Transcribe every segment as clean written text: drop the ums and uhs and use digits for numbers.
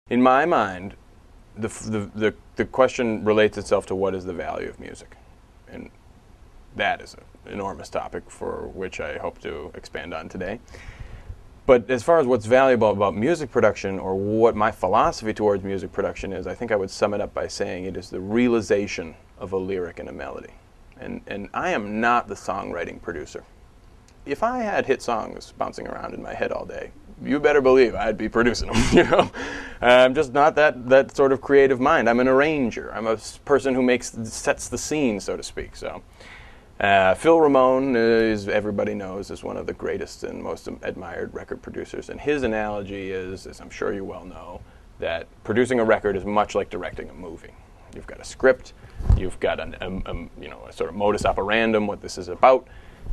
In my mind, the question relates itself to what is the value of music. And that is an enormous topic for which I hope to expand on today. But as far as what's valuable about music production, or what my philosophy towards music production is, I think I would sum it up by saying it is the realization of a lyric and a melody. And I am not the songwriting producer. If I had hit songs bouncing around in my head all day, you better believe I'd be producing them. You know, I'm just not that sort of creative mind. I'm an arranger. I'm a person who sets the scene, so to speak. So, Phil Ramone, is everybody knows, is one of the greatest and most admired record producers. And his analogy is, as I'm sure you well know, that producing a record is much like directing a movie. You've got a script, you've got a sort of modus operandum, what this is about,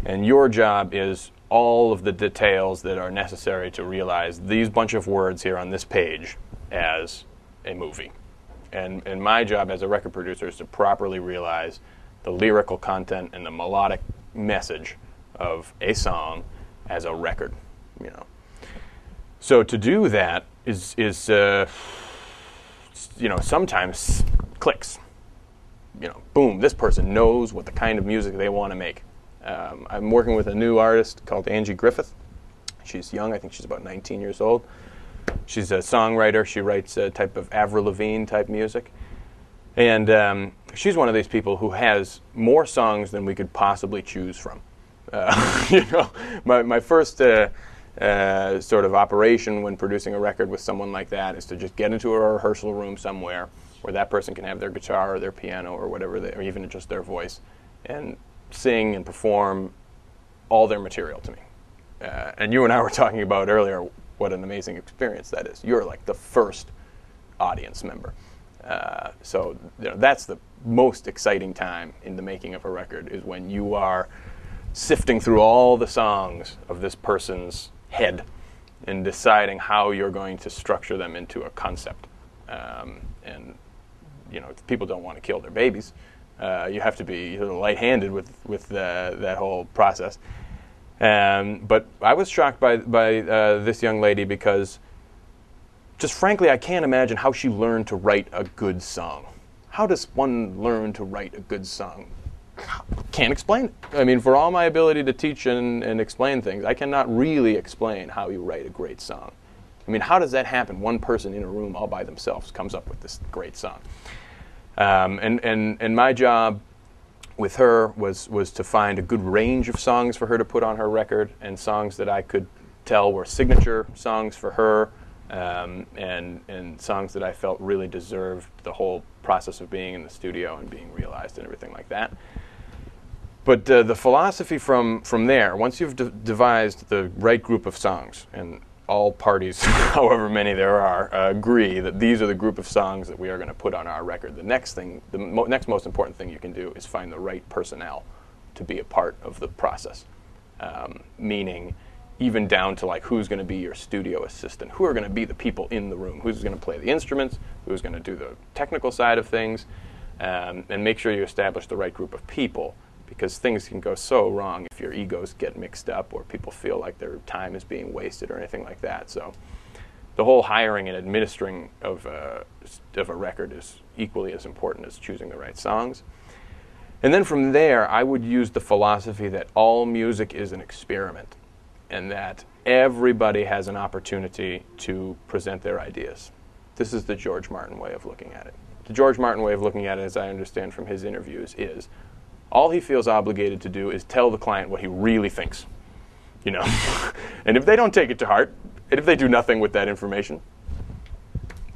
and your job is all of the details that are necessary to realize these bunch of words here on this page as a movie. And my job as a record producer is to properly realize the lyrical content and the melodic message of a song as a record. You know, so to do that is sometimes clicks. You know, boom, this person knows what the kind of music they want to make. I'm working with a new artist called Angie Griffith. She's young. I think she's about 19 years old. She's a songwriter. She writes a type of Avril Lavigne type music. And she's one of these people who has more songs than we could possibly choose from. My first sort of operation when producing a record with someone like that is to just get into a rehearsal room somewhere where that person can have their guitar or their piano or whatever, or even just their voice, and sing and perform all their material to me. And you and I were talking about earlier what an amazing experience that is. You're like the first audience member. So that's the most exciting time in the making of a record, is when you are sifting through all the songs of this person's head and deciding how you're going to structure them into a concept. And people don't want to kill their babies. You have to be light-handed with that whole process. But I was shocked by this young lady because, just frankly, I can't imagine how she learned to write a good song. How does one learn to write a good song? Can't explain it. I mean, for all my ability to teach and explain things, I cannot really explain how you write a great song. I mean, how does that happen? One person in a room all by themselves comes up with this great song. And my job with her was to find a good range of songs for her to put on her record, and songs that I could tell were signature songs for her, and songs that I felt really deserved the whole process of being in the studio and being realized and everything like that. But the philosophy from there, once you've devised the right group of songs, and all parties, however many there are, agree that these are the group of songs that we are going to put on our record. The next most important thing you can do is find the right personnel to be a part of the process. Meaning, even down to like who's going to be your studio assistant, who are going to be the people in the room, who's going to play the instruments, who's going to do the technical side of things, and make sure you establish the right group of people. Because things can go so wrong if your egos get mixed up or people feel like their time is being wasted or anything like that. So the whole hiring and administering of a record is equally as important as choosing the right songs. And then from there, I would use the philosophy that all music is an experiment and that everybody has an opportunity to present their ideas. This is the George Martin way of looking at it. The George Martin way of looking at it, as I understand from his interviews, is all he feels obligated to do is tell the client what he really thinks, And if they don't take it to heart, and if they do nothing with that information,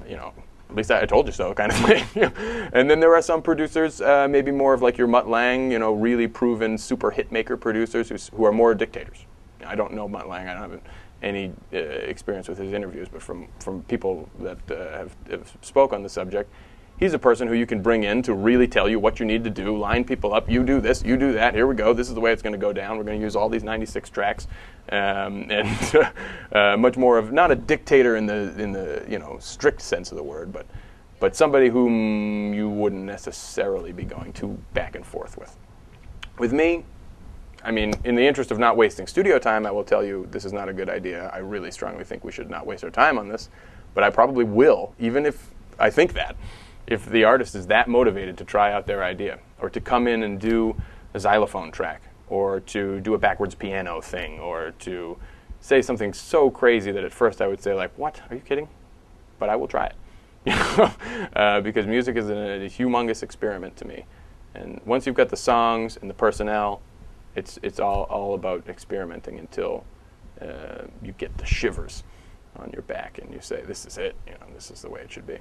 at least I told you so kind of thing. And then there are some producers, maybe more of like your Mutt Lange, really proven super hit maker producers who are more dictators. I don't know Mutt Lange. I don't have any experience with his interviews, but from people that have spoke on the subject, he's a person who you can bring in to really tell you what you need to do, line people up. You do this, you do that. Here we go. This is the way it's going to go down. We're going to use all these 96 tracks, and much more of not a dictator in the strict sense of the word, but somebody whom you wouldn't necessarily be going too back and forth with. With me, I mean, in the interest of not wasting studio time, I will tell you this is not a good idea. I really strongly think we should not waste our time on this. but I probably will, even if I think that, if the artist is that motivated to try out their idea, or to come in and do a xylophone track, or to do a backwards piano thing, or to say something so crazy that at first I would say, like, what? Are you kidding? But I will try it. Because music is a humongous experiment to me. And once you've got the songs and the personnel, it's all about experimenting until you get the shivers on your back and you say, this is it, this is the way it should be.